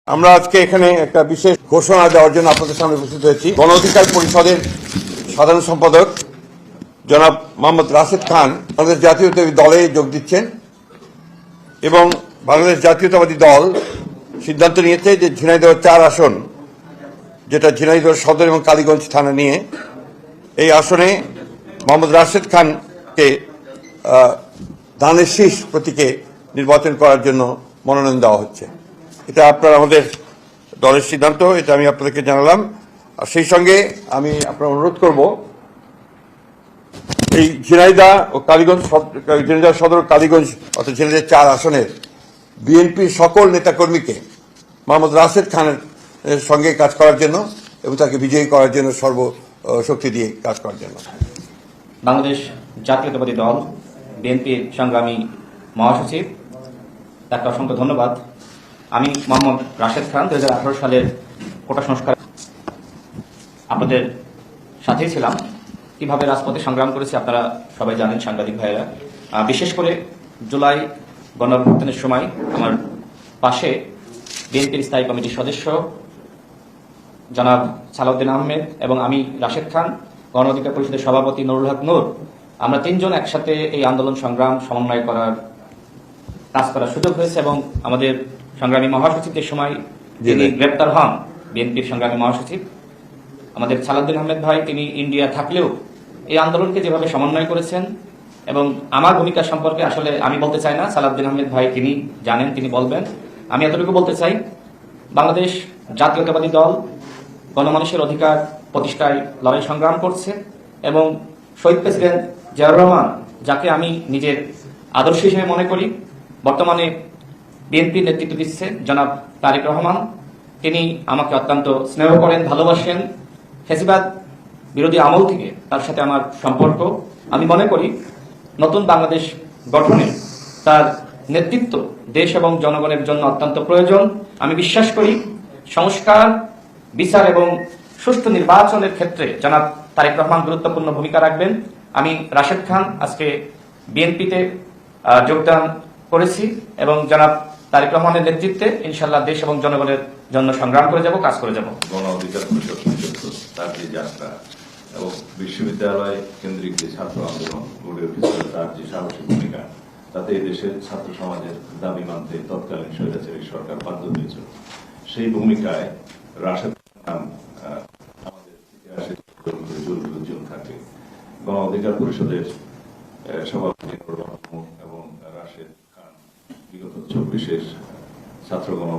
আমরা আজকে এখানে একটা বিশেষ ঘোষণা দেওয়ার জন্য আপনাদের সামনে উপস্থিত হয়েছি। গণ অধিকার পরিষদের সাধারণ সম্পাদক জনাব মোহাম্মদ রাশেদ খান বাংলাদেশ জাতীয়তাবাদী দলে যোগ দিচ্ছেন এবং বাংলাদেশ জাতীয়তাবাদী দল সিদ্ধান্ত নিয়েছে যে ঝিনাইদহ 4 আসন, যেটা ঝিনাইদহ সদর এবং কালীগঞ্জ থানা নিয়ে, এই আসনে মোহাম্মদ রাশেদ খানকে ধানের শীষ প্রতীকে নির্বাচন করার জন্য মনোনয়ন দেওয়া হচ্ছে। এটা আপনার আমাদের দলের সিদ্ধান্ত, এটা আমি আপনাদেরকে জানালাম। আর সেই সঙ্গে আমি আপনার অনুরোধ করব, এই ঝিনাইদহ ও কালীগঞ্জ, ঝিনাইদহ সদর কালীগঞ্জ অর্থাৎ ঝিনাইদহ 4 আসনের বিএনপির সকল নেতাকর্মীকে মোহাম্মদ রাশেদ খানের সঙ্গে কাজ করার জন্য এবং তাকে বিজয়ী করার জন্য সর্বশক্তি দিয়ে কাজ করার জন্য। বাংলাদেশ জাতীয়তাবাদী দল বিএনপির সংগ্রামী মহাসচিব, তাকে অসংখ্য ধন্যবাদ। আমি মোহাম্মদ রাশেদ খান 2018 সালের কোটা সংস্কার আপনাদের সাথেই ছিলাম। কিভাবে রাজপথে সংগ্রাম করেছি আপনারা সবাই জানেন, সাংবাদিক ভাইয়েরা। বিশেষ করে জুলাই গণঅভ্যুত্থানের সময় আমার পাশে বিএনপির স্থায়ী কমিটির সদস্য জনাব সালাউদ্দিন আহমেদ এবং আমি রাশেদ খান, গণ অধিকার পরিষদের সভাপতি নুরুল হক নূর, আমরা 3 জন একসাথে এই আন্দোলন সংগ্রাম সমন্বয় কাজ করার সুযোগ হয়েছে। এবং আমাদের সংগ্রামী মহাসচিবের সময় যিনি গ্রেপ্তার হন, বিএনপির সংগ্রামী মহাসচিব আমাদের সালাউদ্দিন আহমেদ ভাই, তিনি ইন্ডিয়া থাকলেও এই আন্দোলনকে যেভাবে সমন্বয় করেছেন, এবং আমার ভূমিকা সম্পর্কে আসলে আমি বলতে চাই না, সালাউদ্দিন আহমেদ ভাই তিনি জানেন, তিনি বলবেন। আমি এতটুকু বলতে চাই, বাংলাদেশ জাতীয়তাবাদী দল গণমানুষের অধিকার প্রতিষ্ঠায় লড়াই সংগ্রাম করছে এবং শহীদ প্রেসিডেন্ট জিয়াউর রহমান, যাকে আমি নিজের আদর্শ হিসেবে মনে করি, বর্তমানে বিএনপি নেতৃত্ব দিচ্ছে জনাব তারেক রহমান, তিনি আমাকে অত্যন্ত স্নেহ করেন, ভালোবাসেন। ফ্যাসিবাদ বিরোধী আমল থেকে তার সাথে আমার সম্পর্ক। আমি মনে করি নতুন বাংলাদেশ গঠনে তার নেতৃত্ব দেশ এবং জনগণের জন্য অত্যন্ত প্রয়োজন। আমি বিশ্বাস করি সংস্কার, বিচার এবং সুষ্ঠু নির্বাচনের ক্ষেত্রে জনাব তারেক রহমান গুরুত্বপূর্ণ ভূমিকা রাখবেন। আমি রাশেদ খান আজকে বিএনপিতে যোগদান করেছি এবং জনাব তারেক রহমানের নেতৃত্বে ইনশাআল্লাহ দেশ এবং জনগণের জন্য সংগ্রাম করে যাব, কাজ করে যাব। গণ অধিকার পরিষদ তার যে যাত্রা এবং বিশ্ববিদ্যালয় কেন্দ্রিক যে ছাত্র আন্দোলন গড়ে উঠেছিল, তার যে সাহসী ভূমিকা, তাতে দেশের ছাত্র সমাজের দাবি মানতে তৎকালীন স্বৈরাচারী সরকার বাধ্য হয়েছিল। সেই ভূমিকায় রাশেদ খান আমাদের ইতিহাসে উজ্জ্বল থাকবে। গণ অধিকার পরিষদের সভাপতি এবং রাশেদ খান বিগত 24-এর ছাত্র গণ